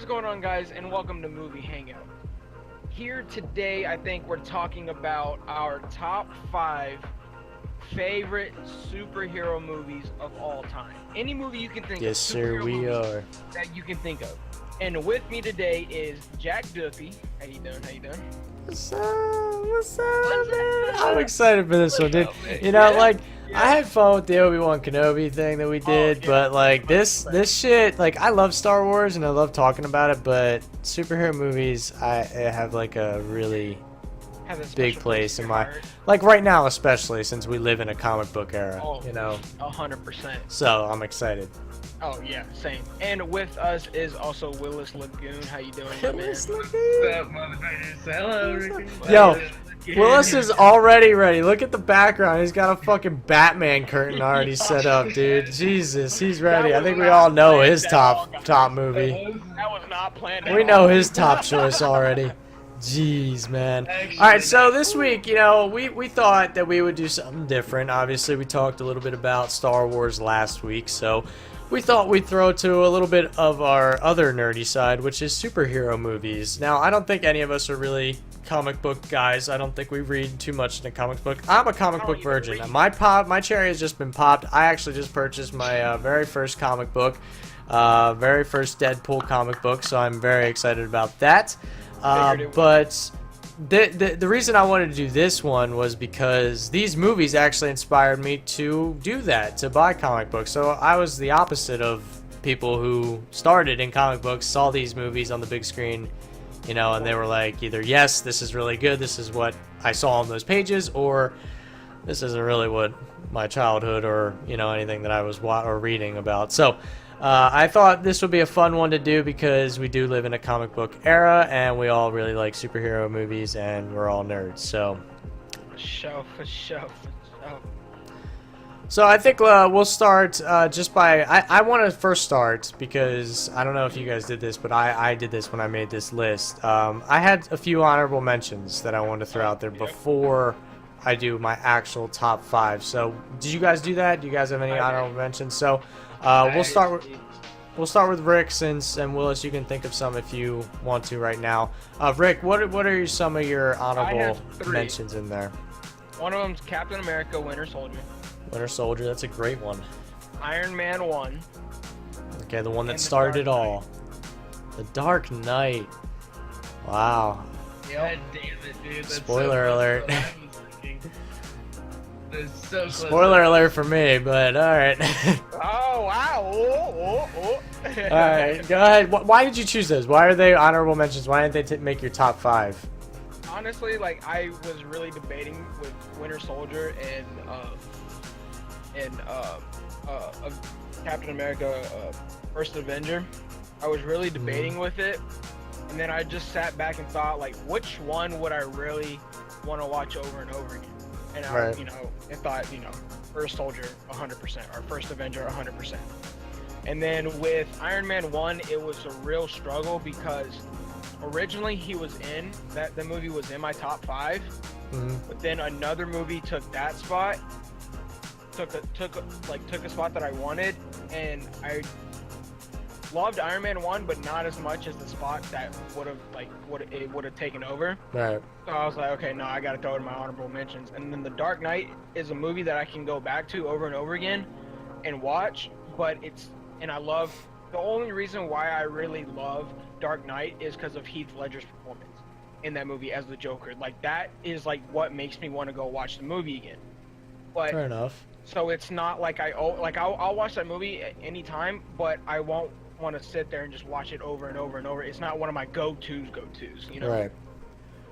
is going on, guys, and welcome to Movie Hangout. Here today, I think we're talking about our top 5 favorite superhero movies of all time. Any movie you can think Yes, of, sir, we are. that you can think of. And with me today is Jack Duffy. How you doing? What's up? What's up, man? I'm excited for this one, dude. You know, Yeah. I had fun with the Obi-Wan Kenobi thing that we did, but this shit, I love Star Wars and I love talking about it, but superhero movies, I have a really big place in my right now, especially since we live in a comic book era. 100%. So I'm excited. Oh yeah, same. And with us is also Willis Lagoon. How you doing, my man? Willis What's up, motherfuckers? Hello, Ricky. Yo, Willis is already ready. Look at the background. He's got a fucking Batman curtain already set up, dude. Jesus, he's ready. I think we all know his top movie. That was not planned. We know his top choice already. Jeez, man. Alright, so this week, we thought that we would do something different. Obviously, we talked a little bit about Star Wars last week, so we thought we'd throw to a little bit of our other nerdy side, which is superhero movies. Now, I don't think any of us are really comic book guys. I don't think we read too much in a comic book. I'm a comic book virgin. My cherry has just been popped. I actually just purchased my very first comic book, very first Deadpool comic book, so I'm very excited about that. But the reason I wanted to do this one was because these movies actually inspired me to do that, to buy comic books. So I was the opposite of people who started in comic books, saw these movies on the big screen, and they were like, either yes, this is really good, this is what I saw on those pages, or this isn't really what my childhood or anything that I was reading about. So I thought this would be a fun one to do because we do live in a comic book era and we all really like superhero movies and we're all nerds. So For sure. So I think we'll start just by I want to first start because I don't know if you guys did this, but I did this when I made this list. I had a few honorable mentions that I wanted to throw out there before I do my actual top 5. So did you guys do that? Do you guys have any honorable mentions? So we'll start with Rick, and Willis, you can think of some if you want to right now. Rick, what are some of your honorable mentions in there? One of them's Captain America: Winter Soldier. Winter Soldier, that's a great one. Iron Man 1. Okay, the one that started it all. The Dark Knight. Wow. God damn it, dude. That's Spoiler alert. That's so close. Spoiler alert for me, but alright. Oh wow! Alright, go ahead. Why did you choose those? Why are they honorable mentions? Why didn't they make your top 5? Honestly, I was really debating with Winter Soldier and Captain America: First Avenger. I was really debating with it, and then I just sat back and thought, which one would I really want to watch over and over again? And I thought, First Soldier 100%, or First Avenger 100%. And then with Iron Man 1, it was a real struggle because originally the movie was in my top 5, but then another movie took that spot, took a spot that I wanted, and I loved Iron Man 1, but not as much as the spot that would have taken over. Right. So I was like, okay, no, I gotta throw it in my honorable mentions. And then The Dark Knight is a movie that I can go back to over and over again and watch, I love, the only reason why I really love Dark Knight is because of Heath Ledger's performance in that movie as the Joker. That is what makes me want to go watch the movie again. But Fair enough. so it's not I'll watch that movie at any time, but I won't want to sit there and just watch it over and over and over. It's not one of my go-tos, Right.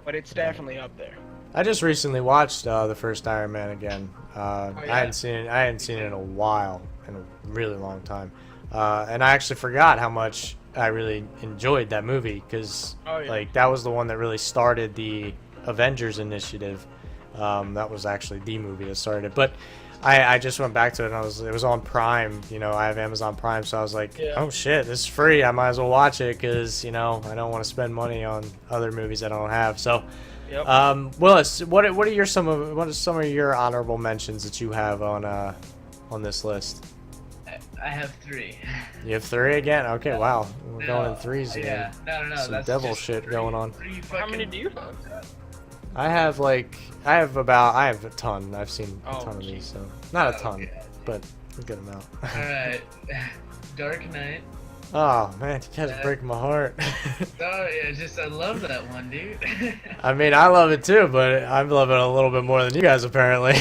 But it's definitely up there. I just recently watched the first Iron Man again. I hadn't seen it in a while, in a really long time. And I actually forgot how much I really enjoyed that movie because that was the one that really started the Avengers initiative. That was actually the movie that started it. But I just went back to it and it was on Prime. I have Amazon Prime, so I was like, oh shit, this is free. I might as well watch it because I don't want to spend money on other movies that I don't have. So, Willis, what are some of your honorable mentions that you have on this list? I have 3. You have 3 again? Okay, wow. We're going in No, threes again. Yeah, no. Some That's devil just shit 3 going on. How many do you have? I have a ton. I've seen a Oh, ton of geez. these, so not a ton, Okay. but a good amount. Alright. Dark Knight. Oh man, you guys break my heart. Oh yeah, I love that one, dude. I mean, I love it too, but I'm loving it a little bit more than you guys apparently.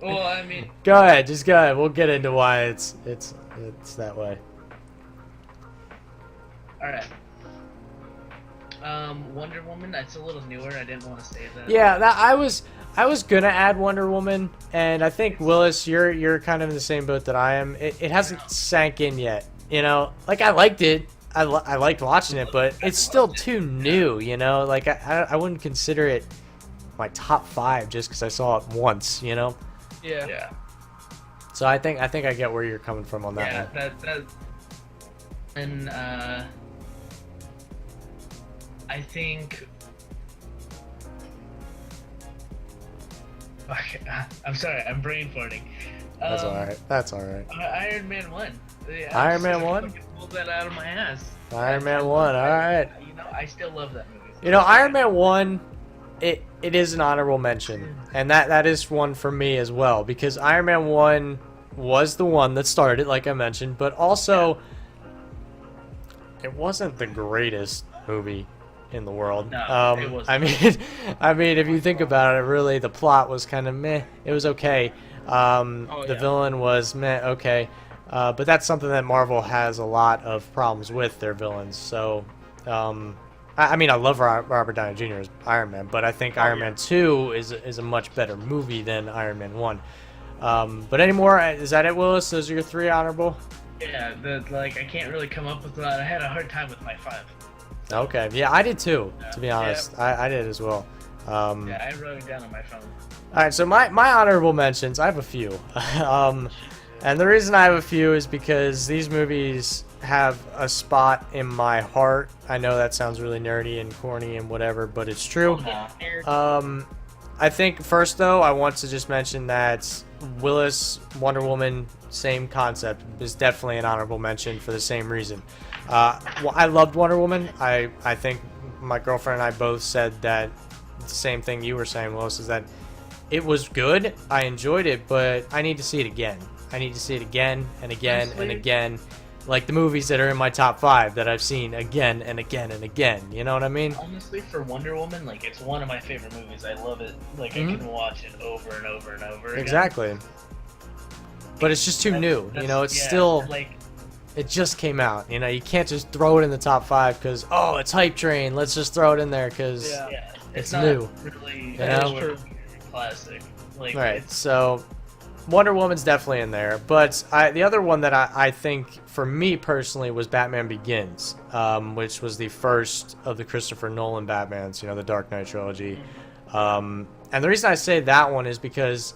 Well, I mean, Go ahead, just go ahead. We'll get into why it's that way. alright. Wonder Woman, that's a little newer. I didn't want to say that. Yeah, I was gonna add Wonder Woman, and I think Willis, you're kind of in the same boat that I am. It hasn't sank in yet, you know. Like I liked it, I liked watching it, but it's still too new, you know. Like I wouldn't consider it my top 5 just because I saw it once, you know. Yeah. Yeah. So I think I get where you're coming from on that Yeah, one. that. And I think. Okay, I'm sorry, I'm brain farting. That's all right. That's all right. Iron Man 1. Yeah, Iron Man I 1? fucking pulled that out of my ass. Iron Man 1. All right. You know, I still love that movie. You know, Iron Man 1, it is an honorable mention, and that is one for me as well, because Iron Man 1 was the one that started, like I mentioned, but also it wasn't the greatest movie in the world. No, it wasn't. I mean, if you think about it, really, the plot was kind of meh. It was okay. The villain was meh, okay. But that's something that Marvel has a lot of problems with their villains. So, I mean, I love Robert Downey Jr. as Iron Man, but I think Iron Man 2 is a much better movie than Iron Man 1. But anymore, is that it, Willis? Those are your 3 honorable? Yeah, I can't really come up with that. I had a hard time with my 5. Okay, yeah, I did too, to be honest. I did as well. Yeah, I wrote it down on my phone. Alright, so my honorable mentions, I have a few. And the reason I have a few is because these movies have a spot in my heart. I know that sounds really nerdy and corny and whatever, but it's true. I think first though, I want to just mention that Willis, Wonder Woman, same concept, is definitely an honorable mention for the same reason. Well, I loved Wonder Woman. I think my girlfriend and I both said that the same thing you were saying, Willis, is that it was good. I enjoyed it, but I need to see it again. I need to see it again and again and again. Like the movies that are in my top 5 that I've seen again and again and again. You know what I mean? Honestly, for Wonder Woman, like, it's one of my favorite movies. I love it. Like, I can watch it over and over and over again. Exactly. But it's just too new. You know, it's still... like, it just came out. You know, you can't just throw it in the top 5 because, oh, it's Hype Train. Let's just throw it in there because it's not new. Really, You know? classic. Like, Right, so Wonder Woman's definitely in there. But the other one that I think, for me personally, was Batman Begins, which was the first of the Christopher Nolan Batmans, you know, the Dark Knight trilogy. And the reason I say that one is because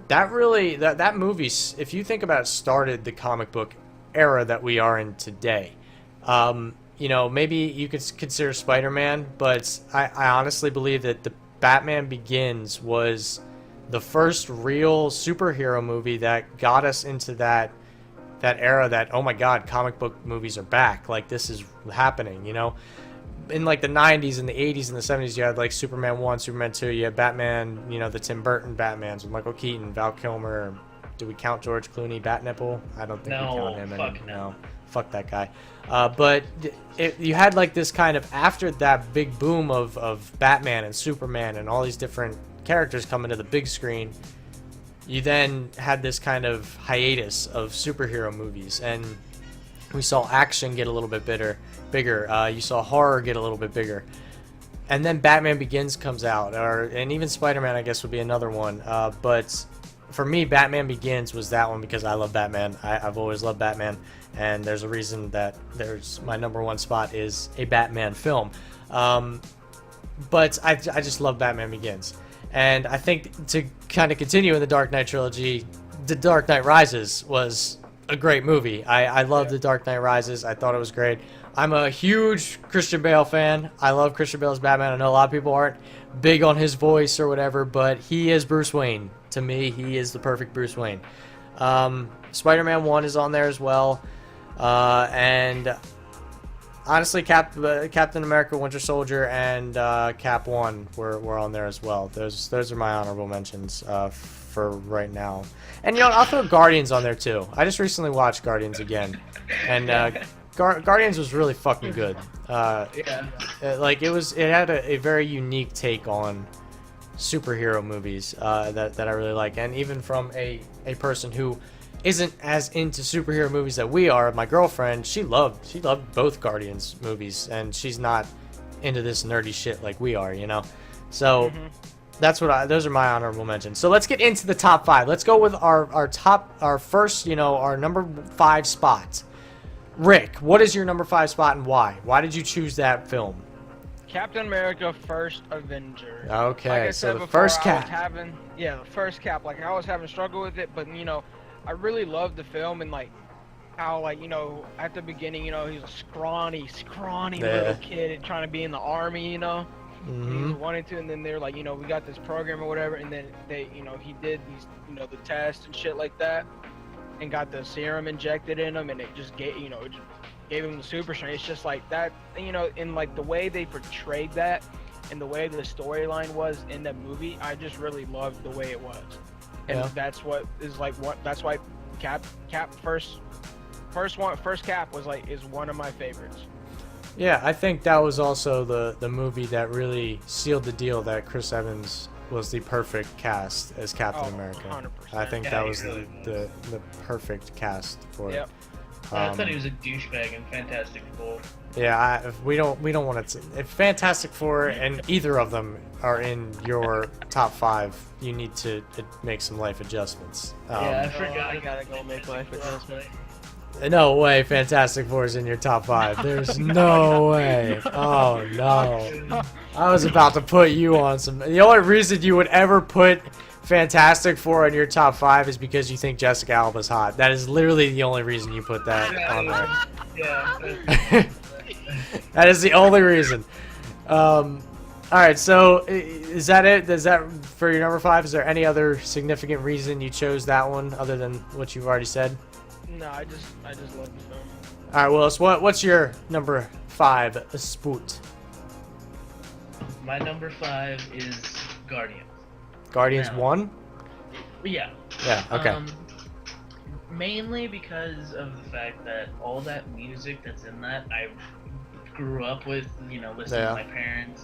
that really, that movie, if you think about it, started the comic book era that we are in today. You know, maybe you could consider Spider-Man, but I honestly believe that the Batman Begins was the first real superhero movie that got us into that era that, oh my god, comic book movies are back. Like, this is happening, you know? In like the 90s and the 80s and the 70s, you had like Superman 1, Superman 2, you had Batman, you know, the Tim Burton Batmans with Michael Keaton, Val Kilmer. Do we count George Clooney, Bat-Nipple? I don't think we count him anymore. No. Fuck that guy. But you had like this kind of, after that big boom of Batman and Superman and all these different characters coming to the big screen, you then had this kind of hiatus of superhero movies, and we saw action get a little bit bigger. You saw horror get a little bit bigger. And then Batman Begins comes out, and even Spider-Man, I guess, would be another one. But for me, Batman Begins was that one because I love Batman. I've always loved Batman, and there's a reason that my number 1 spot is a Batman film. But I just love Batman Begins. And I think to kind of continue in the Dark Knight trilogy, The Dark Knight Rises was a great movie. I loved The Dark Knight Rises. I thought it was great. I'm a huge Christian Bale fan. I love Christian Bale's Batman. I know a lot of people aren't big on his voice or whatever, but he is Bruce Wayne. To me, he is the perfect Bruce Wayne. Spider-Man 1 is on there as well. And honestly, Captain America Winter Soldier and Cap 1 were on there as well. Those are my honorable mentions for right now. And, you know, I'll throw Guardians on there, too. I just recently watched Guardians again. And Guardians was really fucking good. Like, it had a very unique take on superhero movies that I really like. And even from a person who isn't as into superhero movies that we are, my girlfriend, she loved both Guardians movies, and she's not into this nerdy shit like we are, you know. So those are my honorable mentions. So let's get into the top 5. Let's go with our first, you know, our number 5 spot. Rick, what is your number 5 spot and why? Why did you choose that film? Captain America: First Avenger. Okay, like I so said the before, first I was Cap. the first Cap. Like, I was having struggle with it, but, you know, I really loved the film, and like how, like, you know, at the beginning, you know, he's a scrawny little kid and trying to be in the army, you know. He wanted to, and then they're like, you know, we got this program or whatever, and then they, you know, he did these, you know, the test and shit like that, and got the serum injected in him, and it just gave, you know, it just gave him the super strength. It's just like that, you know, in like the way they portrayed that and the way the storyline was in that movie, I just really loved the way it was. And that's what is like that's why Cap first Cap was like is one of my favorites. Yeah, I think that was also the movie that really sealed the deal that Chris Evans was the perfect cast as Captain America. 100%. I think that was the perfect cast for it. I thought he was a douchebag in Fantastic Four. Yeah, we don't want to. If Fantastic Four and either of them are in your top 5, you need to make some life adjustments. I forgot. I gotta go make life adjustments. No way, Fantastic Four is in your top 5. There's no way. Oh no, I was about to put you on some. The only reason you would ever put Fantastic Four in your top 5 is because you think Jessica Alba's hot. That is literally the only reason you put that on there. Yeah. That is the only reason. Alright, so is that it? Is that for your number 5? Is there any other significant reason you chose that one other than what you've already said? No, I just love the film. Alright, Willis, what's your number 5 spoot? My number 5 is Guardians. Guardians 1? Yeah. Yeah, okay. Mainly because of the fact that all that music that's in that, I grew up with, you know, listening to my parents,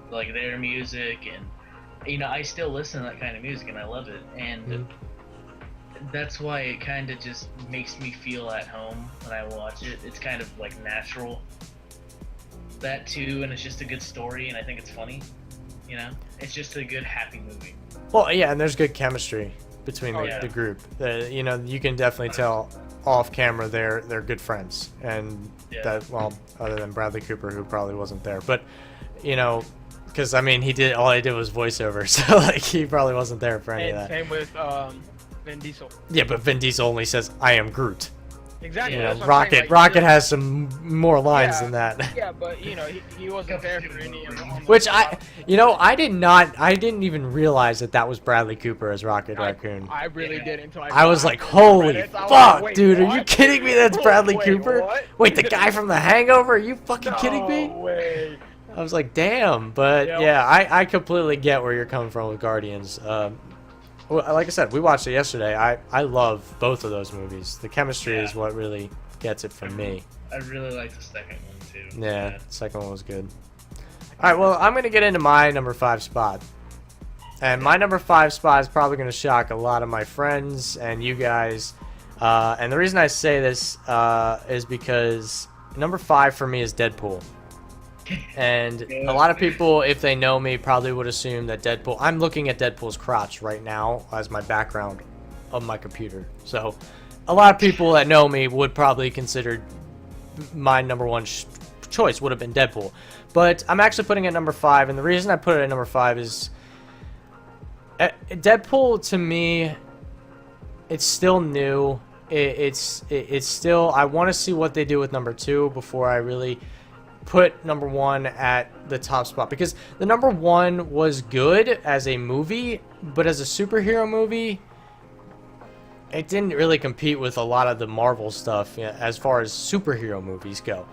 like their music, and, you know, I still listen to that kind of music and I love it, and that's why it kind of just makes me feel at home when I watch it. It's kind of like natural. That too, and it's just a good story, and I think it's funny. You know, it's just a good, happy movie. Well, yeah, and there's good chemistry between the group. You know, you can definitely tell off camera they're good friends, and that, well, other than Bradley Cooper, who probably wasn't there, but you know, because I mean, all he did was voiceover, so like he probably wasn't there for any of that. Same with Vin Diesel. Yeah, but Vin Diesel only says, "I am Groot." Exactly. You know, Rocket has some more lines than that. Yeah, but you know, he wasn't there for any of them. Which I didn't even realize that was Bradley Cooper as Rocket Raccoon. I really did until I was like, holy fuck, dude, are you kidding me? That's Bradley Cooper? What? Wait, the guy from The Hangover? Are you fucking kidding me? No way. I was like, damn, but yeah, I completely get where you're coming from with Guardians. Like I said, we watched it yesterday. I love both of those movies. The chemistry is what really gets it for me. I really like the second one too. Yeah, the second one was good. Alright, well, I'm going to get into my number 5 spot. And my number 5 spot is probably going to shock a lot of my friends and you guys. And the reason I say this is because number 5 for me is Deadpool. And a lot of people, if they know me, probably would assume that Deadpool... I'm looking at Deadpool's crotch right now as my background of my computer. So, a lot of people that know me would probably consider my number 1 choice would have been Deadpool. But I'm actually putting it at number 5, and the reason I put it at number 5 is... Deadpool, to me, it's still new. It's still... I want to see what they do with number 2 before I really... put number 1 at the top spot, because the number 1 was good as a movie, but as a superhero movie, it didn't really compete with a lot of the Marvel stuff, as far as superhero movies go.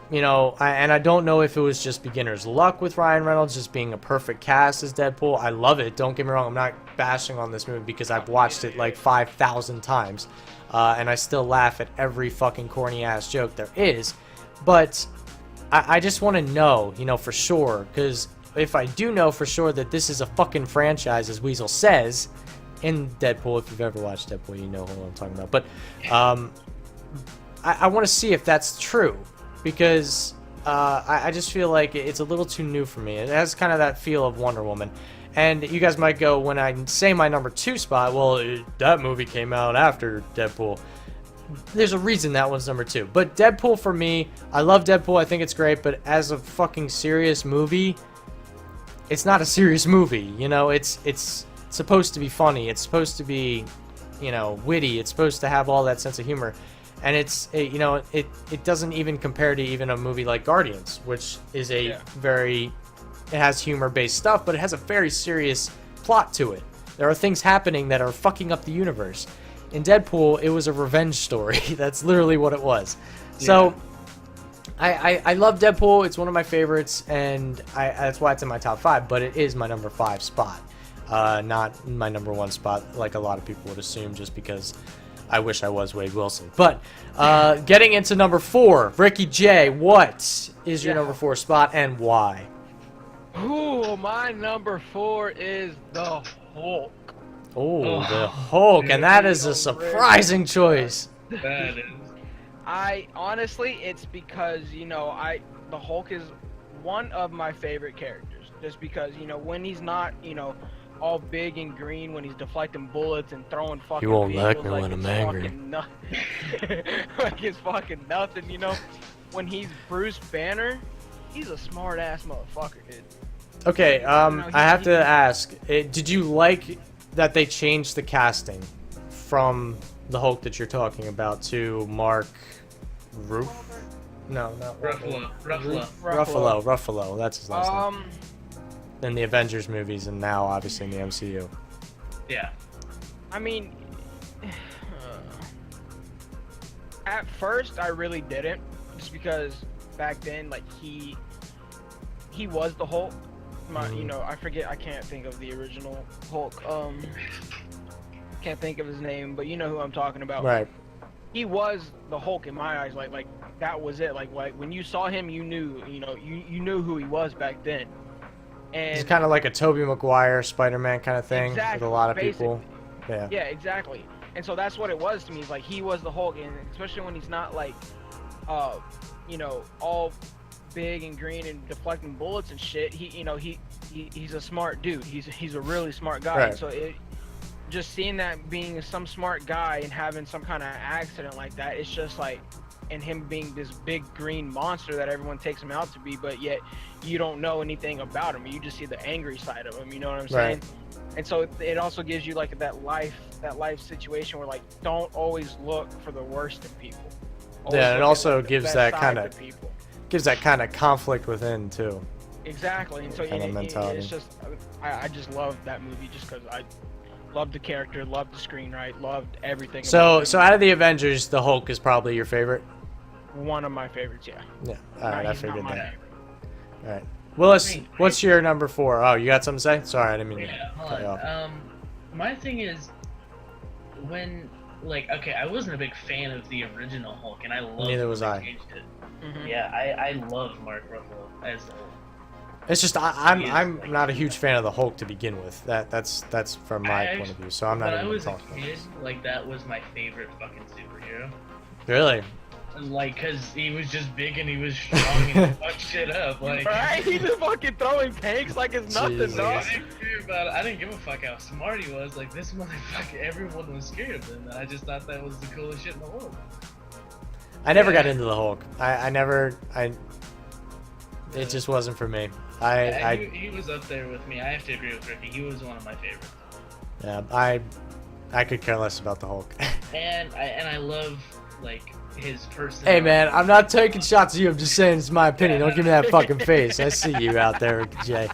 You know, and I don't know if it was just beginner's luck with Ryan Reynolds just being a perfect cast as Deadpool. I love it. Don't get me wrong. I'm not bashing on this movie because I've watched it like 5,000 times. And I still laugh at every fucking corny-ass joke there is. But I just want to know, you know, for sure. Because if I do know for sure that this is a fucking franchise, as Weasel says, in Deadpool, if you've ever watched Deadpool, you know what I'm talking about. But I want to see if that's true. Because I just feel like it's a little too new for me. It has kind of that feel of Wonder Woman. And you guys might go, when I say my number 2 spot, well, that movie came out after Deadpool. There's a reason that one's number 2. But Deadpool for me, I love Deadpool. I think it's great. But as a fucking serious movie, it's not a serious movie. You know, it's supposed to be funny. It's supposed to be, you know, witty. It's supposed to have all that sense of humor. And you know, it doesn't even compare to even a movie like Guardians, which is it has humor-based stuff, but it has a very serious plot to it. There are things happening that are fucking up the universe. In Deadpool, it was a revenge story. That's literally what it was. Yeah. So, I love Deadpool. It's one of my favorites, and that's why it's in my top 5, but it is my number 5 spot. Not my number 1 spot, like a lot of people would assume, just because I wish I was Wade Wilson. But getting into number 4, Ricky J, what is your number 4 spot and why? Ooh, my number 4 is the Hulk. Oh, the Hulk, and that is a surprising choice. That is. I honestly, it's because, you know, the Hulk is one of my favorite characters. Just because, you know, when he's not, you know, all big and green, when he's deflecting bullets and throwing fucking You won't like me like when I'm angry. Like it's fucking nothing, you know. When he's Bruce Banner, he's a smart ass motherfucker, dude. Okay, I have to ask, did you like that they changed the casting from the Hulk that you're talking about to Mark Ruffalo? No, not Ruffalo. That's his last name. In the Avengers movies and now obviously in the MCU. Yeah. I mean, at first I really didn't, just because back then, like, he was the Hulk. You know, I can't think of the original Hulk. Can't think of his name, but you know who I'm talking about. Right. He was the Hulk in my eyes. Like that was it. Like when you saw him, you knew, you know, you knew who he was back then. And it's kind of like a Tobey Maguire Spider-Man kind of thing with a lot of basically. people. Yeah. Yeah, exactly. And so that's what it was to me. It's like he was the Hulk, and especially when he's not like, you know, all big and green and deflecting bullets and shit. He's a smart dude. He's a really smart guy. Right. So just seeing that being some smart guy and having some kind of accident like that, it's just like, and him being this big green monster that everyone takes him out to be, but yet you don't know anything about him. You just see the angry side of him. You know what I'm saying? Right. And so it also gives you like that life situation where, like, don't always look for the worst in people. Always it also gives that kind of conflict within too. Exactly. And so kind of mentality. It's just, I just love that movie just because I loved the character, loved the screenwrite, loved everything. So out of the Avengers, the Hulk is probably your favorite? One of my favorites, yeah. Yeah, alright, I figured that. Alright. Willis, what's your number 4? Oh, you got something to say? Sorry, I didn't mean to cut you off. My thing is, when, like, okay, I wasn't a big fan of the original Hulk, and I loved Neither was I. Mm-hmm. Yeah, I love Mark Ruffalo as the Hulk. It's just I'm not a huge fan of the Hulk to begin with. That's from my point of view. So I'm not even talking about this. Like, that was my favorite fucking superhero. Really? Like, cause he was just big and he was strong and fucked shit up. Like, right? He's just fucking throwing tanks like it's nothing, dog. I didn't give a fuck how smart he was. Like, this motherfucker, everyone was scared of him. And I just thought that was the coolest shit in the world. I never got into the Hulk. It just wasn't for me. He was up there with me. I have to agree with Ricky. He was one of my favorites. Yeah, I could care less about the Hulk. and I love, like, his personality. Hey man, I'm not taking shots at you. I'm just saying it's my opinion. Don't give me that fucking face. I see you out there, Jay.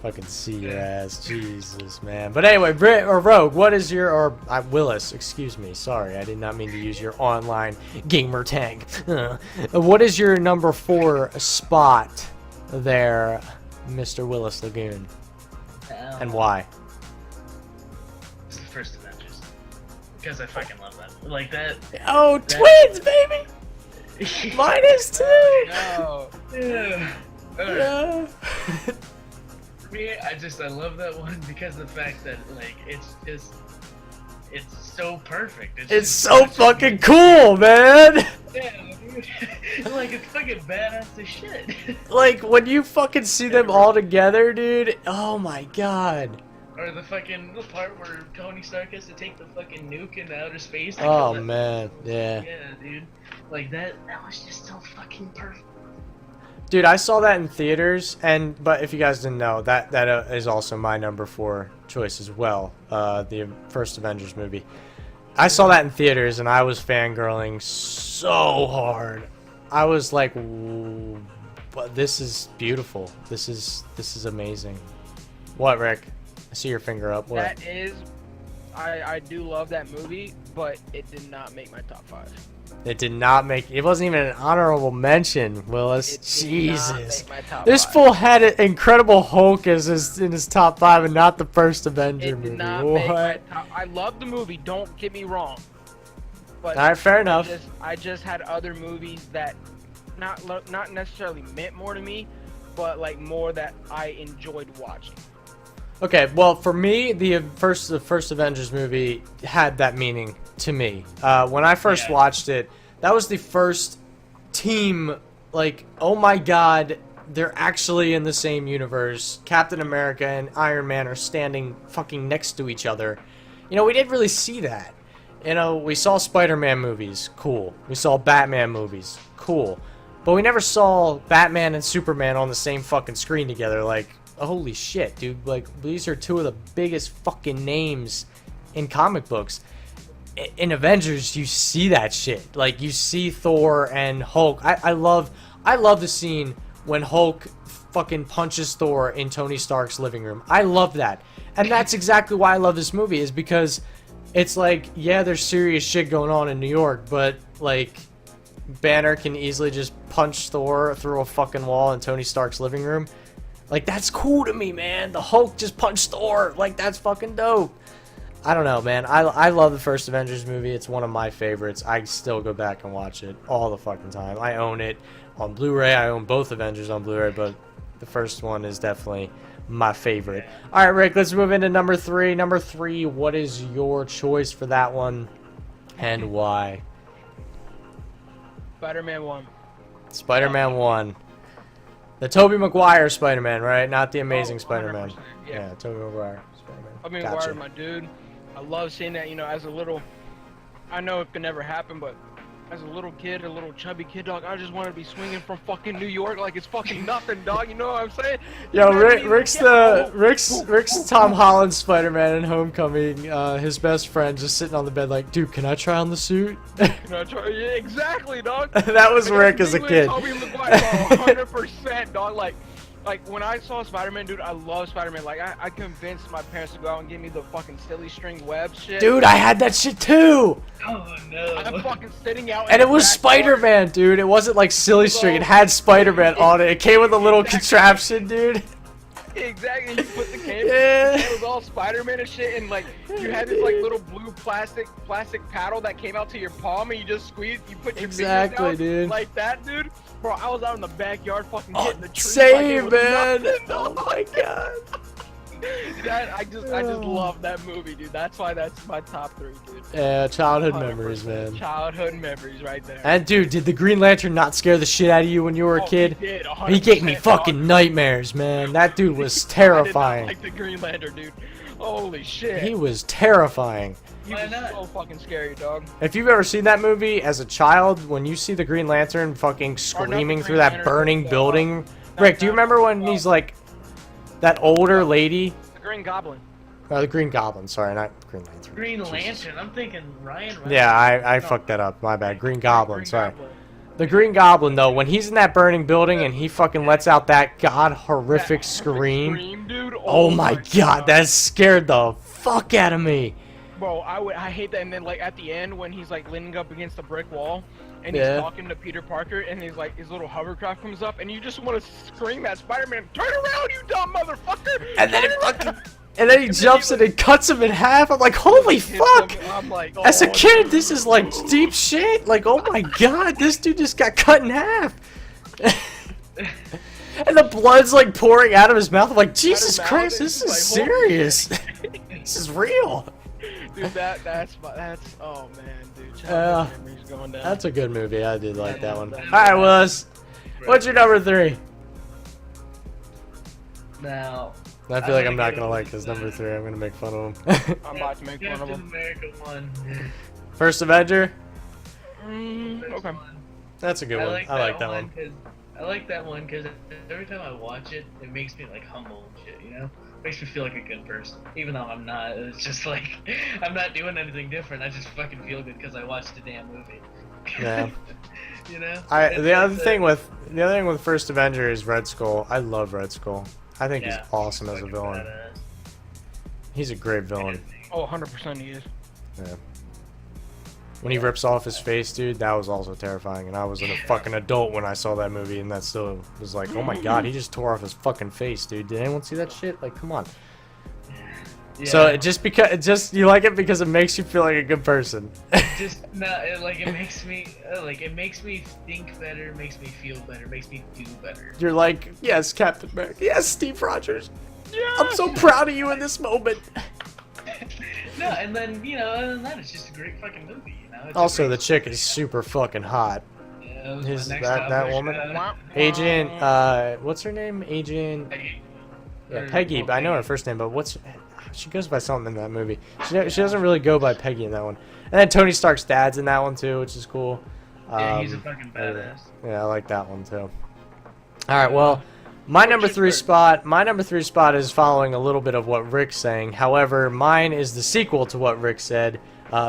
Fucking see your ass, Jesus, man. But anyway, Rogue, what is your, or Willis, excuse me, sorry, I did not mean to use your online gamer tag. What is your number 4 spot there, Mr. Willis Lagoon, and why? It's the first Avengers, because I fucking love that. Like that. Oh, twins, baby. Mine is too. No. Yeah. For me, I love that one because of the fact that like it's so perfect. It's so fucking cool, man. Yeah, dude. Like it's fucking badass as shit. Like when you fucking see them all together, dude. Oh my god. Or the part where Tony Stark has to take the fucking nuke into outer space. Oh man, yeah. Yeah, dude. Like that was just so fucking perfect. Dude, I saw that in theaters, but if you guys didn't know, that is also my number 4 choice as well. The first Avengers movie. I saw that in theaters, and I was fangirling so hard. I was like, "This is beautiful. This is amazing." What, Rick? I see your finger up. What? That is, I do love that movie, but it did not make my top 5. It did not make. It wasn't even an honorable mention, Willis. It did Jesus. not make my top This 5. fool had Incredible Hulk as in his top 5 and not the first Avenger It movie. did not make my top. I love the movie. Don't get me wrong. But All right, fair enough. I just had other movies that not necessarily meant more to me, but like more that I enjoyed watching. Okay, well, for me, the first Avengers movie had that meaning to me. When I first watched it, that was the first team, like, oh my god, they're actually in the same universe. Captain America and Iron Man are standing fucking next to each other. You know, we didn't really see that. You know, we saw Spider-Man movies, cool. We saw Batman movies, cool. But we never saw Batman and Superman on the same fucking screen together, like, holy shit, dude. Like, these are 2 of the biggest fucking names in comic books. In Avengers, you see that shit. Like, you see Thor and Hulk. I love the scene when Hulk fucking punches Thor in Tony Stark's living room. I love that. And that's exactly why I love this movie, is because it's like, yeah, there's serious shit going on in New York, but, like, Banner can easily just punch Thor through a fucking wall in Tony Stark's living room. Like, that's cool to me, man. The Hulk just punched Thor. Like, that's fucking dope. I don't know, man. I love the first Avengers movie. It's one of my favorites. I still go back and watch it all the fucking time. I own it on Blu-ray. I own both Avengers on Blu-ray, but the first one is definitely my favorite. All right, Rick, let's move into number 3. Number 3, what is your choice for that one, and why? Spider-Man 1. Spider-Man 1. The Tobey Maguire Spider-Man, right? Not the Amazing 100%, Spider-Man. Yeah, Tobey Maguire Spider-Man. Tobey Gotcha. Maguire, my dude. I love seeing that, you know, as a little, I know it could never happen, but as a little kid, a little chubby kid, dog, I just want to be swinging from fucking New York like it's fucking nothing, dog. You know what I'm saying? Yo, You know what I mean? Rick's Tom Holland Spider-Man in Homecoming. His best friend just sitting on the bed like, dude, can I try on the suit? You know, yeah, exactly, dog. That was Rick as a kid. Tobey Maguire, 100%, dog. Like when I saw Spider-Man, dude, I love Spider-Man. Like I convinced my parents to go out and give me the fucking silly string web shit. Dude, I had that shit too. Oh no. I'm fucking sitting out. And it was Spider-Man, dude. It wasn't like silly string. It had Spider-Man on it. It came with a little contraption, dude. Exactly. You put the camera. Yeah. It was all Spider-Man and shit, and like you had this like little blue plastic paddle that came out to your palm, and you just squeezed. You put your fingers down, dude. like that, dude. Bro, I was out in the backyard fucking hitting the tree. Same, like it was man. nothing. Oh my god. I just love that movie, dude. That's why that's my top 3, dude. Yeah, childhood 100%. memories, man. Childhood memories, right there. And dude, did the Green Lantern not scare the shit out of you when you were a kid? He did, He gave me 100%, fucking dog. nightmares, man. That dude was I terrifying. did not like the Green Lantern, dude. Holy shit. He was terrifying. He Why was not? so fucking scary, dog. If you've ever seen that movie as a child, when you see the Green Lantern fucking screaming through that burning building, Rick, do you remember when he's like that older lady? The Green Goblin. Oh, the Green Goblin. Sorry, not Green Lantern. Green Jesus. Lantern. I'm thinking Ryan Reynolds. Yeah, I fucked that up. My bad. Green Goblin. Green Sorry. Goblin. The Green Goblin, though, when he's in that burning building and he fucking lets out that god horrific That scream. dude. Oh my god, that scared the fuck out of me. Bro, I hate that. And then like at the end when he's like leaning up against the brick wall and he's Yeah. talking to Peter Parker and he's like his little hovercraft comes up and you just want to scream at Spider-Man, "Turn around, you dumb motherfucker!" And then Turn it around!" fucking, and then he jumps and it cuts him in half. I'm like, holy Hits fuck! him, I'm like, As a oh, kid, this is like deep shit. Like, oh my god, this dude just got cut in half. And the blood's like pouring out of his mouth. I'm like, Jesus mouth, Christ, it's this is just like, serious. This is real. dude, that's oh man, dude. Yeah. Childhood memories going down. That's a good movie. I did like that one. Alright, Willis. What's your number 3? Now, I feel like I'm not gonna like this number 3. I'm gonna make fun of him. I'm about to make fun of Captain him. America 1. First Avenger? Okay. That's a good one. I like that one. I like that one because every time I watch it, it makes me like humble and shit, you know? Makes me feel like a good person. Even though I'm not, it's just like, I'm not doing anything different, I just fucking feel good because I watched a damn movie. Yeah. You know? The other thing with First Avenger is Red Skull. I love Red Skull. I think he's awesome as a villain. Badass. He's a great villain. Oh, 100% he is. Yeah. When he rips off his face, dude, that was also terrifying. And I was a fucking adult when I saw that movie, and that still was like, oh my god, he just tore off his fucking face, dude. Did anyone see that shit? Like, come on. Yeah. So you like it because it makes you feel like a good person. Just no, it makes me think better, makes me feel better, makes me do better. You're like, yes, Captain America, yes, Steve Rogers. Yes! I'm so proud of you in this moment. No, and then other than that, it's just a great fucking movie. It's Also, the chick is super fucking hot. That woman, Agent, what's her name? Agent. Yeah, Peggy. But I know her first name, but she goes by something in that movie. She doesn't really go by Peggy in that one. And then Tony Stark's dad's in that one too, which is cool. Yeah, he's a fucking badass. Yeah, I like that one too. All right, well, my number 3 spot is following a little bit of what Rick's saying. However, mine is the sequel to what Rick said,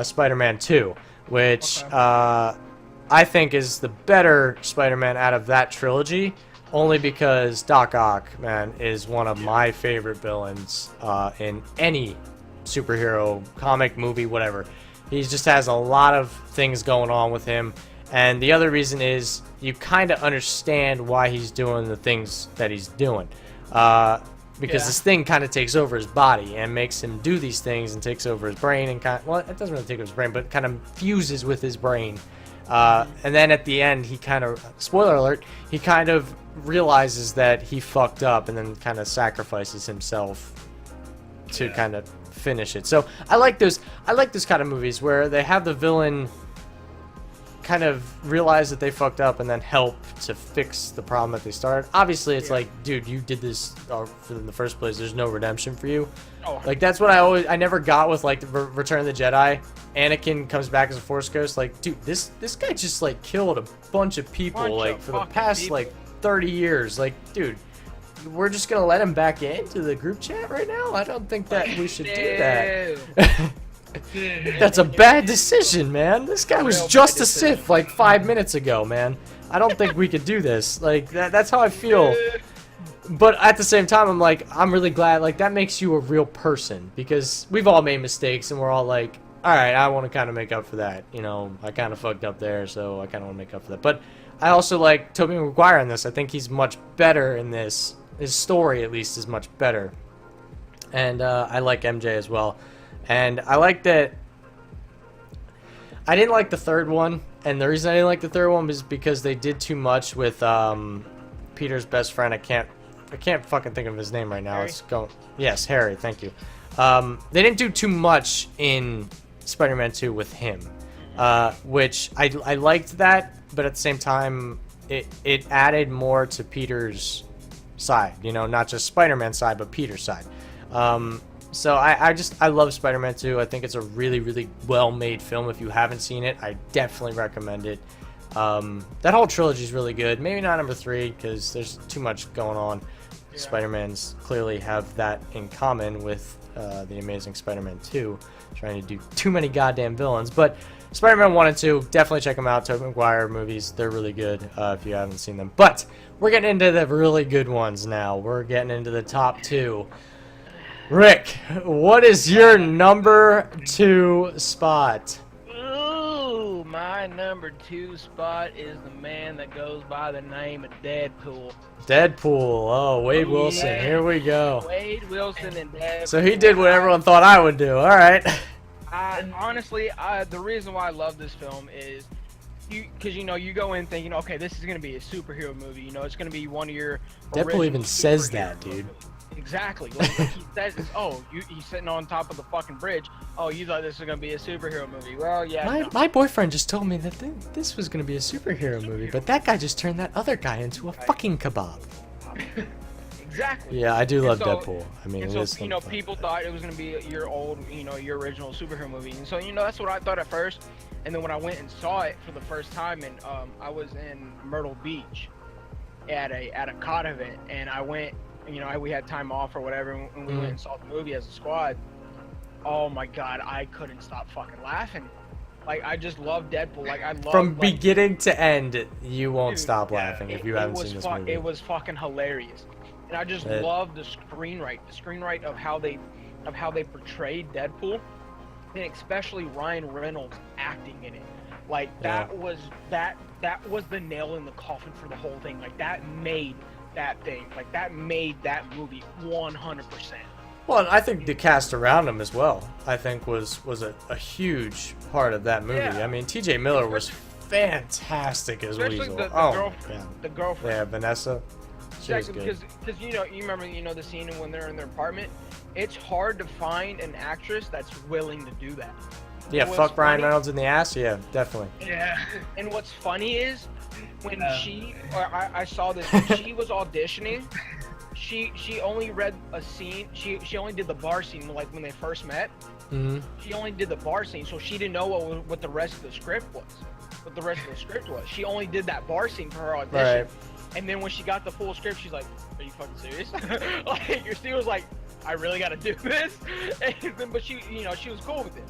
Spider-Man 2, which I think is the better Spider-Man out of that trilogy, only because Doc Ock, man, is one of my favorite villains in any superhero comic, movie, whatever. He just has a lot of things going on with him. And the other reason is you kind of understand why he's doing the things that he's doing. Because this thing kind of takes over his body and makes him do these things and takes over his brain and well, it doesn't really take over his brain, but kind of fuses with his brain. And then at the end, he kind of, spoiler alert, he kind of realizes that he fucked up and then kind of sacrifices himself to kind of finish it. So I like those kind of movies where they have the villain kind of realize that they fucked up and then help to fix the problem that they started. Obviously, it's like, dude, you did this in the first place. There's no redemption for you. Oh. Like, that's what I never got with, like, Return of the Jedi. Anakin comes back as a Force Ghost. Like, dude, this guy just, like, killed a bunch of people, for the past, like, 30 years. Like, dude, we're just gonna let him back into the group chat right now? I don't think that we should do that. That's a bad decision, man. This guy was just a Sith like 5 minutes ago, man. I don't think we could do this. Like, that's how I feel. But at the same time, I'm like, I'm really glad. Like, that makes you a real person. Because we've all made mistakes, and we're all like, alright, I want to kind of make up for that. You know, I kind of fucked up there, so I kind of want to make up for that. But I also like Tobey Maguire in this. I think he's much better in this. His story, at least, is much better. And I like MJ as well. And I like that. I didn't like the third one, and the reason I didn't like the third one was because they did too much with Peter's best friend. I can't fucking think of his name right now. Harry? Let's go. Yes, Harry. Thank you. They didn't do too much in Spider-Man 2 with him, which I liked that, but at the same time, it added more to Peter's side. You know, not just Spider-Man's side, but Peter's side. So I love Spider-Man 2. I think it's a really, really well-made film. If you haven't seen it, I definitely recommend it. That whole trilogy is really good. Maybe not number 3 because there's too much going on. Yeah. Spider-Mans clearly have that in common with the Amazing Spider-Man 2, trying to do too many goddamn villains. But Spider-Man 1 and 2, definitely check them out. Tobey Maguire movies, they're really good if you haven't seen them. But we're getting into the really good ones now. We're getting into the top 2. Rick, what is your number 2 spot? Ooh, my number 2 spot is the man that goes by the name of Deadpool. Deadpool. Oh, Wade Wilson. Yeah. Here we go. Wade Wilson and Deadpool. So he did what everyone thought I would do. All right. Honestly, the reason why I love this film is because you go in thinking, okay, this is gonna be a superhero movie. You know, it's gonna be one of your. Deadpool even says that, dude. Exactly. Like he says, "Oh, he's sitting on top of the fucking bridge. Oh, you thought this was gonna be a superhero movie? Well, yeah." My boyfriend just told me that this was gonna be a superhero movie, but that guy just turned that other guy into a fucking kebab. Exactly. Yeah, I do love so, Deadpool. I mean, and so people thought it was gonna be your original superhero movie, and so that's what I thought at first. And then when I went and saw it for the first time, and I was in Myrtle Beach at a COD event, and I went. We had time off or whatever, and we went and saw the movie as a squad. Oh my god, I couldn't stop fucking laughing. Like, I just love Deadpool. Like, I love from beginning to end, you won't stop laughing if you haven't seen this movie. It was fucking hilarious, and I just love the screenwrite of how they portrayed Deadpool, and especially Ryan Reynolds acting in it. Like that was the nail in the coffin for the whole thing. Like that made that that movie 100%. Well, and I think the cast around him as well, I think was a huge part of that movie. Yeah. I mean, T.J. Miller was fantastic as Especially Weasel. the girlfriend. Yeah, Vanessa. She was good. Because you remember the scene when they're in their apartment. It's hard to find an actress that's willing to do that. Yeah, fuck Ryan Reynolds in the ass. Yeah, definitely. Yeah. And what's funny is when I saw this, when she was auditioning, she only read a scene. She only did the bar scene, like when they first met. Mm-hmm. She only did the bar scene, so she didn't know what the rest of the script was. She only did that bar scene for her audition. Right. And then when she got the full script, she's like, "Are you fucking serious?" Like, she was like, "I really got to do this." But she was cool with it.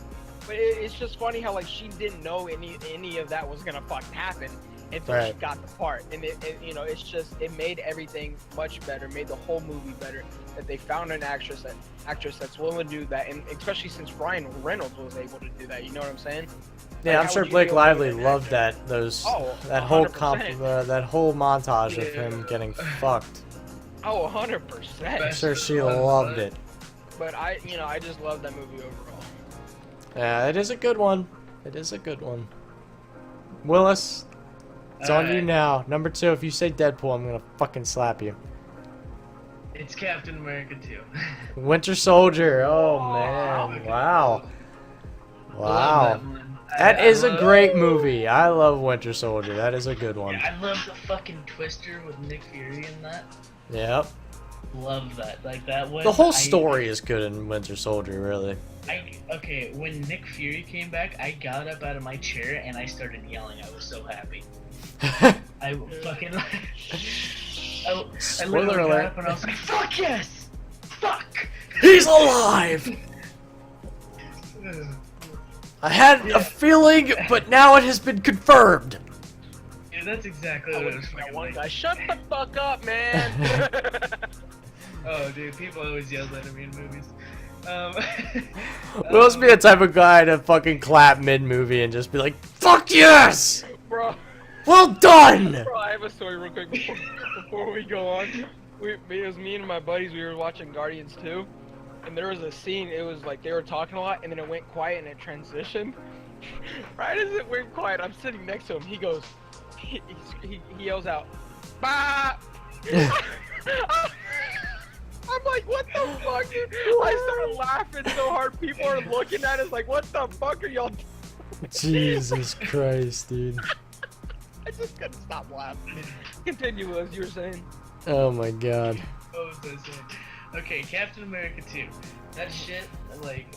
But it's just funny how, like, she didn't know any of that was gonna fucking happen until she got the part, and it's just, it made everything much better, made the whole movie better, that they found an actress that's willing to do that, and especially since Ryan Reynolds was able to do that. You know what I'm saying? Yeah, like, I'm sure Blake Lively loved that whole 100%. that whole montage of him getting fucked. Oh, 100%. I'm sure she loved it. But I just love that movie overall. Yeah, it is a good one. It is a good one. Willis, it's on you now. Number 2, if you say Deadpool, I'm gonna fucking slap you. It's Captain America 2. Winter Soldier. Oh man. Wow. Wow. That is a great movie. I love Winter Soldier. That is a good one. Yeah, I love the fucking twister with Nick Fury in that. Yep. Love that. Like, that one. The whole story is good in Winter Soldier, really. Okay, when Nick Fury came back, I got up out of my chair and I started yelling. I was so happy. I fucking I literally got up and I was like, "Fuck yes! Fuck! He's alive!" I had a feeling, but now it has been confirmed. Yeah, that's exactly what it was. That one guy, shut the fuck up, man. Oh, dude, people always yell that at me in movies. Will must be the type of guy to fucking clap mid-movie and just be like, "Fuck yes! Bro. Well done!" Bro, I have a story real quick before we go on. It was me and my buddies, we were watching Guardians 2, and there was a scene, it was like they were talking a lot, and then it went quiet and it transitioned. Right as it went quiet, I'm sitting next to him, he goes, he yells out, "Bah!" I'm like, what the fuck, dude? I started laughing so hard, people are looking at us like, what the fuck are y'all doing? Jesus Christ, dude. I just couldn't stop laughing. Continue as you were saying. Oh my god. What was I saying? Okay, Captain America 2. That shit, like,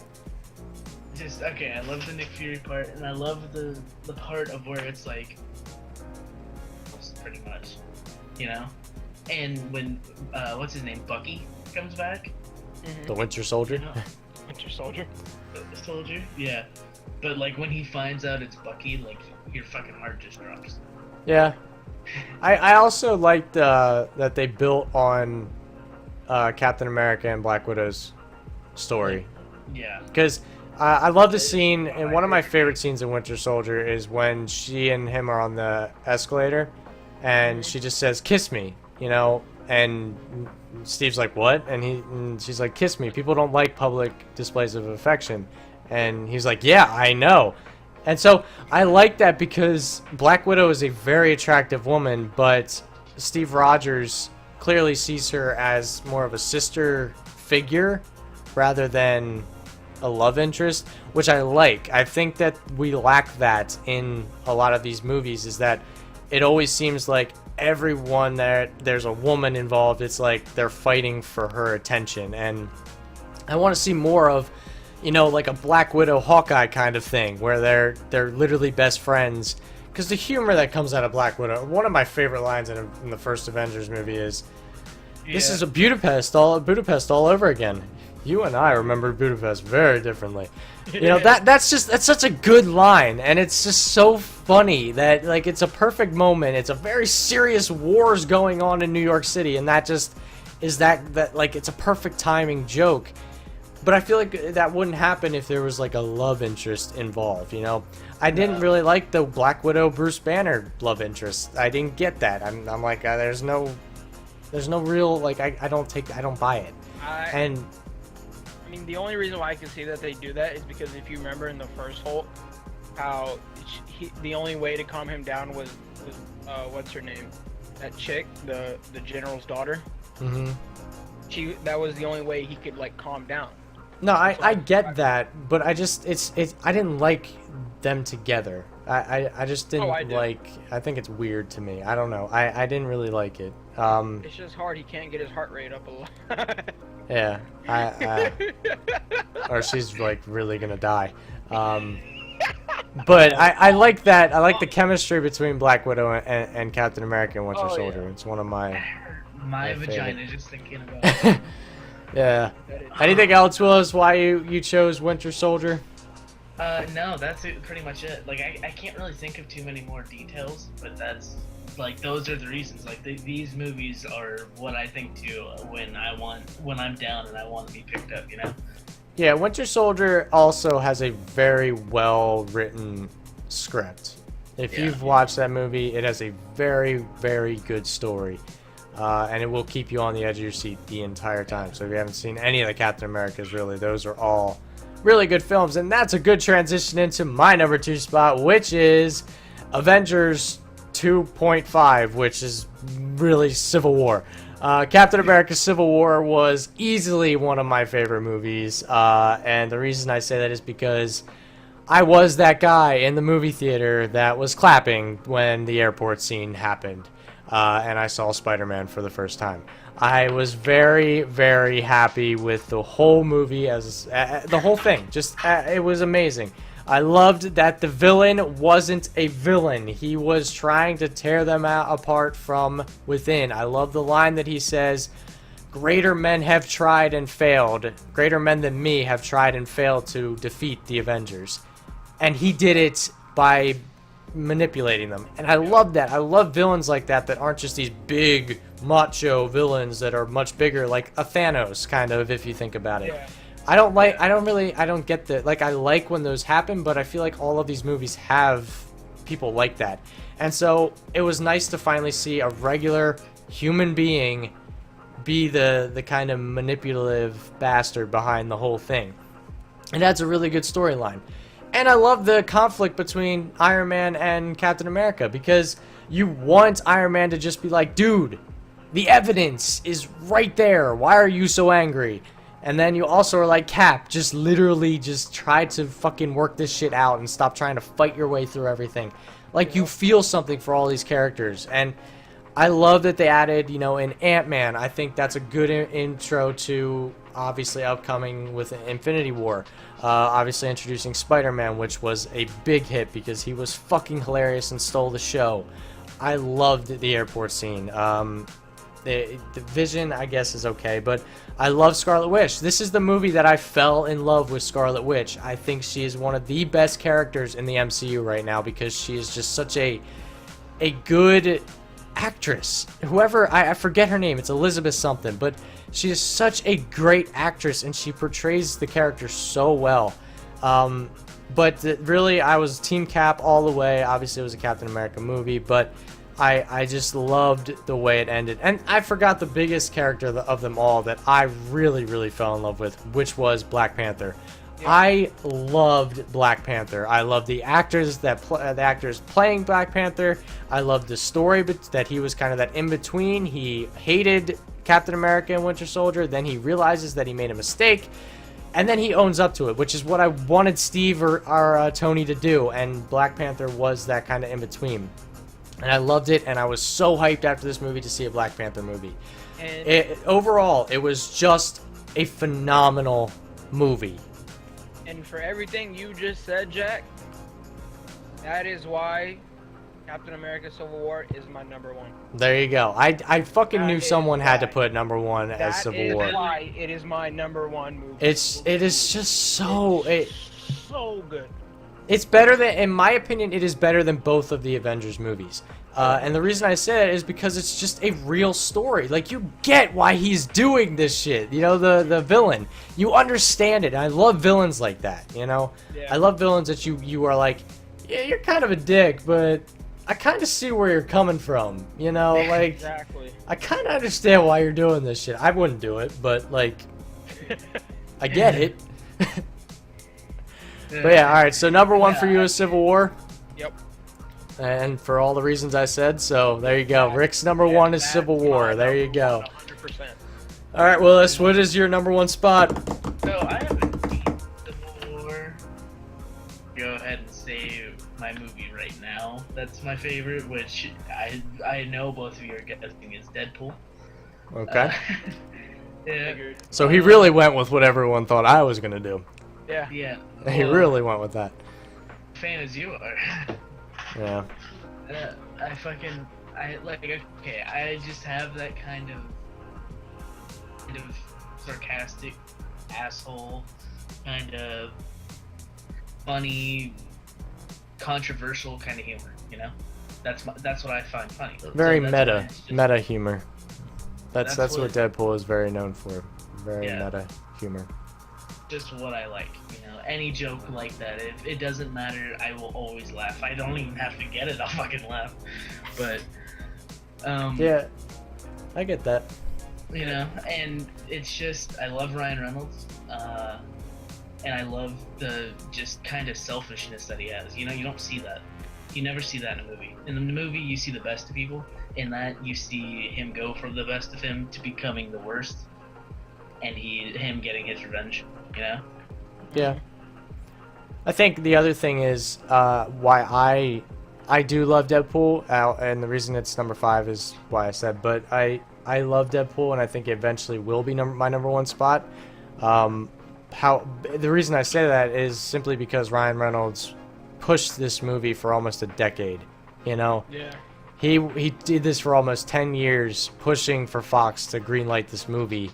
just, okay, I love the Nick Fury part, and I love the part of where it's like, pretty much, you know? And when, what's his name, Bucky comes back? Mm-hmm. The Winter Soldier? You know? Winter Soldier? The soldier? Yeah. But, like, when he finds out it's Bucky, like, your fucking heart just drops. Yeah. I also liked that they built on Captain America and Black Widow's story. Yeah. Because I love the scene, and one of my favorite scenes in Winter Soldier is when she and him are on the escalator, and she just says, "Kiss me," you know, and Steve's like, "What?" And she's like, "Kiss me. People don't like public displays of affection," and he's like, "Yeah, I know." And so I like that because Black Widow is a very attractive woman, but Steve Rogers clearly sees her as more of a sister figure rather than a love interest, which I like. I think that we lack that in a lot of these movies, is that it always seems like everyone that there's a woman involved, it's like they're fighting for her attention. And I want to see more of, you know, like a Black Widow Hawkeye kind of thing where they're literally best friends. Because the humor that comes out of Black Widow, one of my favorite lines in the first Avengers movie is, "This is a Budapest all over again. You and I remember Budapest very differently." You know, that's such a good line, and it's just so funny that, like, it's a perfect moment. It's a very serious wars going on in New York City, and that just is that like, it's a perfect timing joke. But I feel like that wouldn't happen if there was like a love interest involved, you know? I didn't really like the Black Widow Bruce Banner love interest. I didn't get that. I'm like, there's no real, like, I don't buy it. I mean, the only reason why I can see that they do that is because if you remember in the first Hulk, how the only way to calm him down was what's her name? That chick, the general's daughter. Mm-hmm. That was the only way he could, like, calm down. No, I get that, but I just I didn't like them together. I just didn't like. I think it's weird to me. I don't know. I didn't really like it. It's just hard. He can't get his heart rate up a lot. Yeah, or she's like really gonna die. But I like that. I like the chemistry between Black Widow and Captain America and Winter Soldier. Yeah. It's one of my vagina just thinking about it. Yeah. Anything else, Willis, why you chose Winter Soldier? No, that's pretty much it. Like, I can't really think of too many more details, but that's, like, those are the reasons. Like, these movies are what I think to when I'm down and I want to be picked up, you know? Yeah, Winter Soldier also has a very well-written script. If you've watched that movie, it has a very, very good story. And it will keep you on the edge of your seat the entire time. So if you haven't seen any of the Captain Americas, really, those are all really good films. And that's a good transition into my number 2 spot, which is Avengers 2.5, which is really Civil War. Captain America Civil War was easily one of my favorite movies. And the reason I say that is because I was that guy in the movie theater that was clapping when the airport scene happened. And I saw Spider-Man for the first time. I was very, very happy with the whole movie, as the whole thing. Just it was amazing. I loved that the villain wasn't a villain. He was trying to tear them apart from within. I love the line that he says, "Greater men have tried and failed. Greater men than me have tried and failed to defeat the Avengers." And he did it by manipulating them, and I love that. I love villains like that aren't just these big macho villains that are much bigger, like a Thanos kind of, if you think about it. I don't get the, like, I like when those happen, but I feel like all of these movies have people like that. And so it was nice to finally see a regular human being be the kind of manipulative bastard behind the whole thing. And that's a really good storyline. And I love the conflict between Iron Man and Captain America, because you want Iron Man to just be like, "Dude, the evidence is right there. Why are you so angry?" And then you also are like, "Cap, just literally just try to fucking work this shit out and stop trying to fight your way through everything." Like, you feel something for all these characters. And I love that they added, you know, in Ant-Man. I think that's a good intro to, obviously, upcoming with Infinity War. Obviously introducing Spider-Man, which was a big hit because he was fucking hilarious and stole the show. I loved the airport scene. The Vision, I guess, is okay, but I love Scarlet Witch. This is the movie that I fell in love with Scarlet Witch. I think she is one of the best characters in the MCU right now because she is just such a good actress. Whoever, I forget her name, it's Elizabeth something, but she is such a great actress, and she portrays the character so well. But really, I was Team Cap all the way. Obviously, it was a Captain America movie, but I just loved the way it ended. And I forgot the biggest character of them all that I really, really fell in love with, which was Black Panther. Yeah. I loved Black Panther. I loved the actors the actors playing Black Panther. I loved the story, but that he was kind of that in between. He hated Captain America and Winter Soldier. Then he realizes that he made a mistake. And then he owns up to it, which is what I wanted Steve or Tony to do. And Black Panther was that kind of in-between. And I loved it, and I was so hyped after this movie to see a Black Panther movie. And overall, it was just a phenomenal movie. And for everything you just said, Jack, that is why Captain America Civil War is my number one. There you go. I fucking knew someone had to put number one as Civil War. That is why it is my number one movie. It is just so so good. It's better than, in my opinion, it is better than both of the Avengers movies. And the reason I say that is because it's just a real story. Like, you get why he's doing this shit. You know, the villain. You understand it. And I love villains like that, you know? Yeah. I love villains that you are like, yeah, you're kind of a dick, but I kind of see where you're coming from, you know? Like, exactly. I kind of understand why you're doing this shit. I wouldn't do it, but, like, I get it. But yeah, alright, so number one for you is Civil War. Yep. And for all the reasons I said, so there you go. Rick's number one is Civil War. There you go. 100%. Alright, Willis, what is your number one spot? So I haven't seen Civil War. Go ahead and say my movie right now. That's my favorite, which I know both of you are guessing is Deadpool. Okay. Yeah. So he really went with what everyone thought I was going to do. Yeah. Yeah. He really went with that. Fan as you are. Yeah. I just have that kind of sarcastic asshole, kind of funny, controversial kind of humor, you know? That's what I find funny. Very meta humor. That's what Deadpool is very known for. Very meta humor. Just what I like, you know. Any joke like that, if it doesn't matter, I will always laugh. I don't even have to get it, I'll fucking laugh. But yeah, I get that. You know, and it's just, I love Ryan Reynolds, and I love the just kind of selfishness that he has. You know, you don't see that. You never see that in a movie. In the movie, you see the best of people. In that, you see him go from the best of him to becoming the worst, and him getting his revenge. You know? Yeah. I think the other thing is why I do love Deadpool, and the reason it's number 5 is why I said. But I love Deadpool, and I think it eventually will be my number one spot. The reason I say that is simply because Ryan Reynolds pushed this movie for almost a decade. You know? Yeah. He did this for almost 10 years, pushing for Fox to greenlight this movie.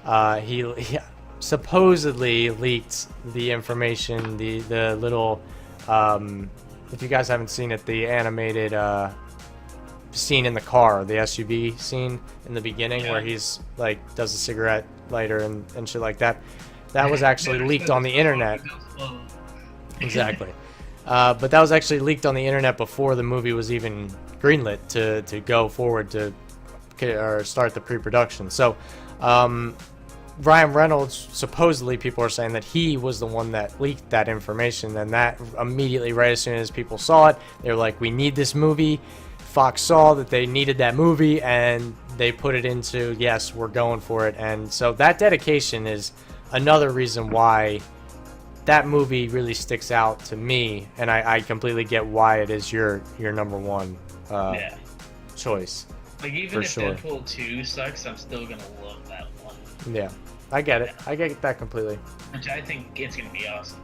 He supposedly leaked the information, the little, if you guys haven't seen it, the animated scene in the car, the SUV scene in the beginning where he's like does a cigarette lighter and shit like that. That was actually leaked on the internet. Exactly. But that was actually leaked on the internet before the movie was even greenlit to go forward or start the pre-production. So Ryan Reynolds, supposedly people are saying that he was the one that leaked that information, and that immediately, right as soon as people saw it, they were like, we need this movie. Fox saw that they needed that movie, and they put it into, yes, we're going for it. And so that dedication is another reason why that movie really sticks out to me, and I completely get why it is your number one choice. Like, even if Deadpool 2 sucks, I'm still gonna love that one. Yeah, I get it. I get that completely. Which I think it's gonna be awesome.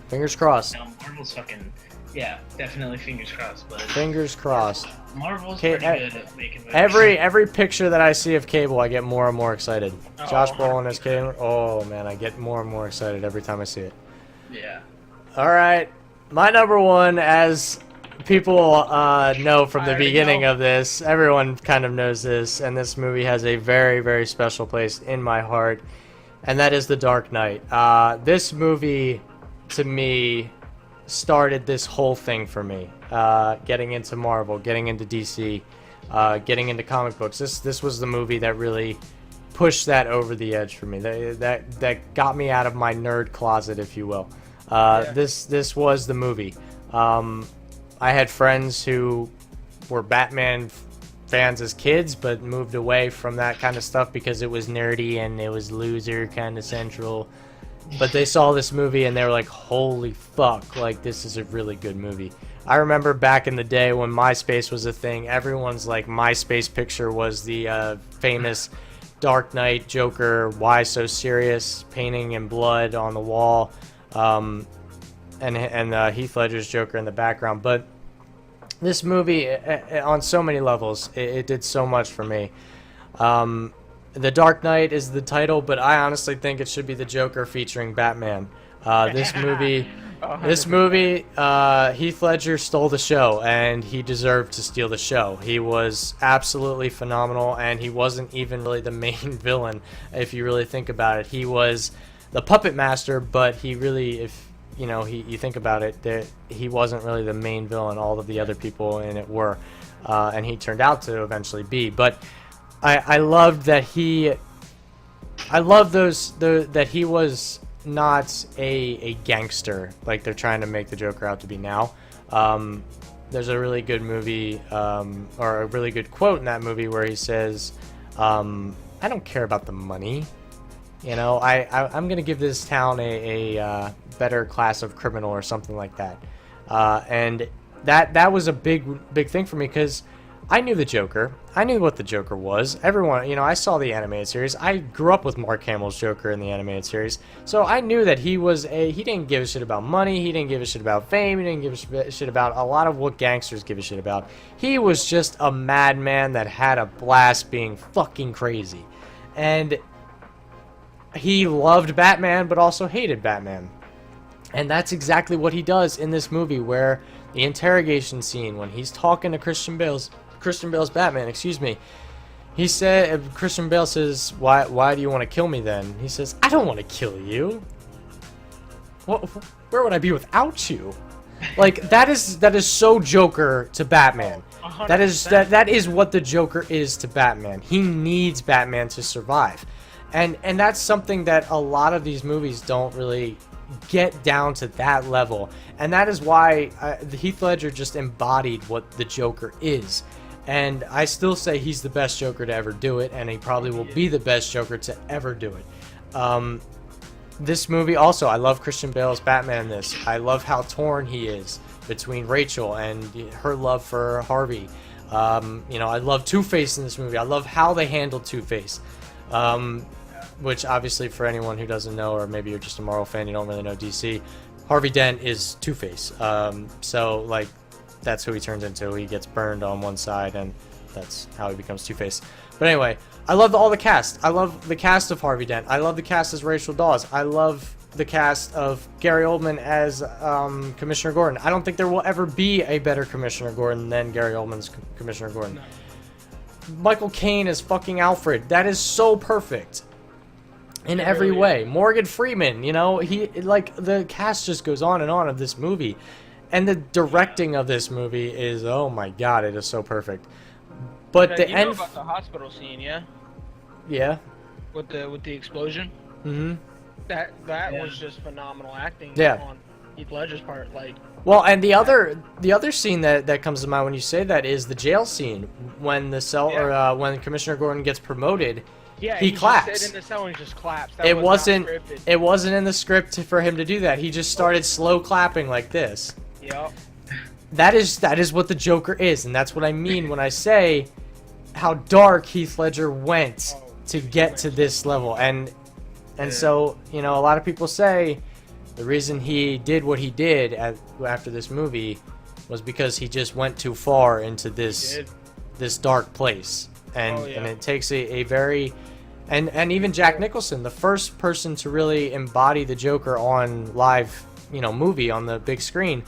Fingers crossed. No, Marvel's fucking, yeah, definitely fingers crossed. But fingers crossed. Marvel's pretty good at making movies. Every picture that I see of Cable, I get more and more excited. Josh Brolin as Cable. Oh man, I get more and more excited every time I see it. Yeah. All right, my number one, as people know from I the already beginning know. of this, everyone kind of knows this, and this movie has a very, very special place in my heart, and that is The Dark Knight. This movie, to me, started this whole thing for me. Getting into Marvel, getting into DC, getting into comic books. This was the movie that really pushed that over the edge for me. That got me out of my nerd closet, if you will. This was the movie. I had friends who were Batman fans as kids, but moved away from that kind of stuff because it was nerdy and it was loser kind of central. But they saw this movie and they were like, holy fuck, like, this is a really good movie. I remember back in the day when MySpace was a thing, everyone's like MySpace picture was the famous Dark Knight Joker, why so serious, painting in blood on the wall, and Heath Ledger's Joker in the background. But this movie, on so many levels, it did so much for me. The Dark Knight is the title, but I honestly think it should be the Joker featuring Batman. This movie, Heath Ledger stole the show, and he deserved to steal the show. He was absolutely phenomenal, and he wasn't even really the main villain, if you really think about it. He was the puppet master, but he really, if you know, you think about it, he wasn't really the main villain. All of the other people in it were, and he turned out to eventually be. But I loved that that he was not a gangster like they're trying to make the Joker out to be now. There's a really good movie, or a really good quote in that movie where he says, I don't care about the money. You know, I'm going to give this town a better class of criminal or something like that. And that was a big thing for me because I knew the Joker. I knew what the Joker was. Everyone, you know, I saw the animated series. I grew up with Mark Hamill's Joker in the animated series. So I knew that he didn't give a shit about money. He didn't give a shit about fame. He didn't give a shit about a lot of what gangsters give a shit about. He was just a madman that had a blast being fucking crazy. And he loved Batman, but also hated Batman. And that's exactly what he does in this movie, where the interrogation scene, when he's talking to Christian Bale's Batman, excuse me, he said, Christian Bale says, why do you want to kill me then? He says, I don't want to kill you. Where would I be without you? Like, that is so Joker to Batman. 100%. That is what the Joker is to Batman. He needs Batman to survive. And that's something that a lot of these movies don't really get down to that level. And that is why Heath Ledger just embodied what the Joker is. And I still say he's the best Joker to ever do it, and he probably will be the best Joker to ever do it. This movie also, I love Christian Bale's Batman in this. I love how torn he is between Rachel and her love for Harvey. You know, I love Two-Face in this movie. I love how they handled Two-Face. Which obviously for anyone who doesn't know, or maybe you're just a Marvel fan, you don't really know DC, Harvey Dent is Two-Face. So like, that's who he turns into. He gets burned on one side, and that's how he becomes Two-Face. But anyway, I love all the cast. I love the cast of Harvey Dent. I love the cast as Rachel Dawes. I love the cast of Gary Oldman as Commissioner Gordon. I don't think there will ever be a better Commissioner Gordon than Gary Oldman's Commissioner Gordon. No. Michael Caine as fucking Alfred. That is so perfect in every way. Morgan Freeman, you know, the cast just goes on and on of this movie. And the directing of this movie is, oh my god, it is so perfect. But the end, know about the hospital scene, yeah? Yeah. With the explosion? Mm-hmm. That was just phenomenal acting on Heath Ledger's part, like. Well, and the other scene that comes to mind when you say that is the jail scene when when Commissioner Gordon gets promoted. Yeah, he claps. Just stayed in the cell and he just claps. It wasn't in the script for him to do that. He just started slow clapping like this. Yep. That is what the Joker is, and that's what I mean when I say how dark Heath Ledger went to get to this level. And so, you know, a lot of people say the reason he did what he did after this movie was because he just went too far into this dark place. And it takes a very and even Jack Nicholson, the first person to really embody the Joker on live, you know, movie on the big screen,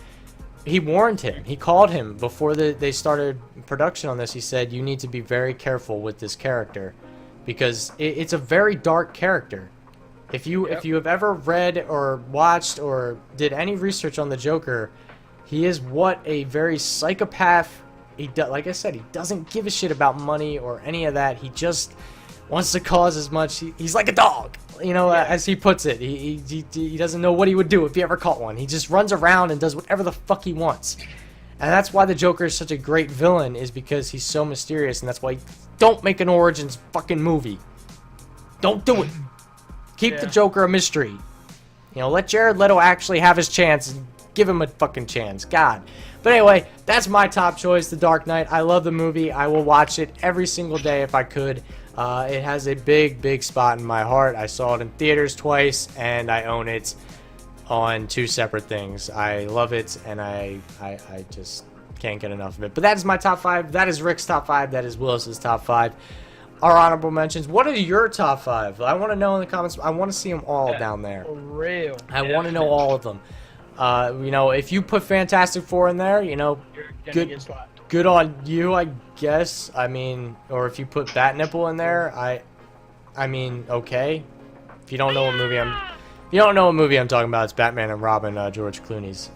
he warned him. He called him before they started production on this. He said, you need to be very careful with this character because it's a very dark character. If you have ever read or watched or did any research on the Joker, he is what a very psychopath. Like I said, he doesn't give a shit about money or any of that. He just wants to cause as much. He's like a dog, as he puts it. He doesn't know what he would do if he ever caught one. He just runs around and does whatever the fuck he wants. And that's why the Joker is such a great villain, is because he's so mysterious, and that's why don't make an Origins fucking movie. Don't do it. Keep the Joker a mystery. Let Jared Leto actually have his chance and give him a fucking chance. God. But anyway, that's my top choice, The Dark Knight. I love the movie. I will watch it every single day if I could. It has a big, big spot in my heart. I saw it in theaters twice, and I own it on 2 separate things. I love it, and I just can't get enough of it. But that is my top 5. That is Rick's top 5. That is Willis's top 5. Our honorable mentions. What are your top 5? I want to know in the comments. I want to see them all down there. For real. I want to know all of them. If you put Fantastic Four in there, good on you, I guess. I mean, or if you put Bat Nipple in there, I mean, okay. If you don't know what movie I'm talking about, it's Batman and Robin, George Clooney's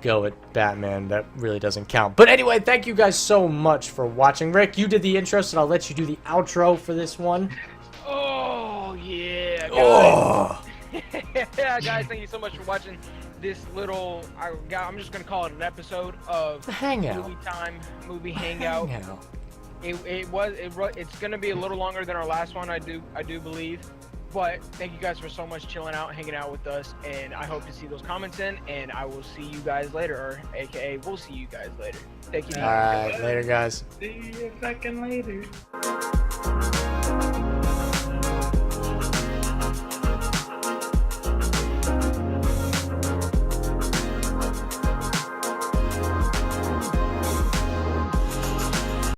go at Batman. That really doesn't count. But anyway, thank you guys so much for watching. Rick, you did the intro, so I'll let you do the outro for this one. Oh yeah. Oh. Yeah, guys, thank you so much for watching this little, I'm just gonna call it an episode of the Hangout. Movie Hangout. It's gonna be a little longer than our last one, I do believe. But thank you guys for so much chilling out, hanging out with us, and I hope to see those comments in, and I will see you guys later, or AKA we'll see you guys later. Thank you. All right, later guys. See you fucking later.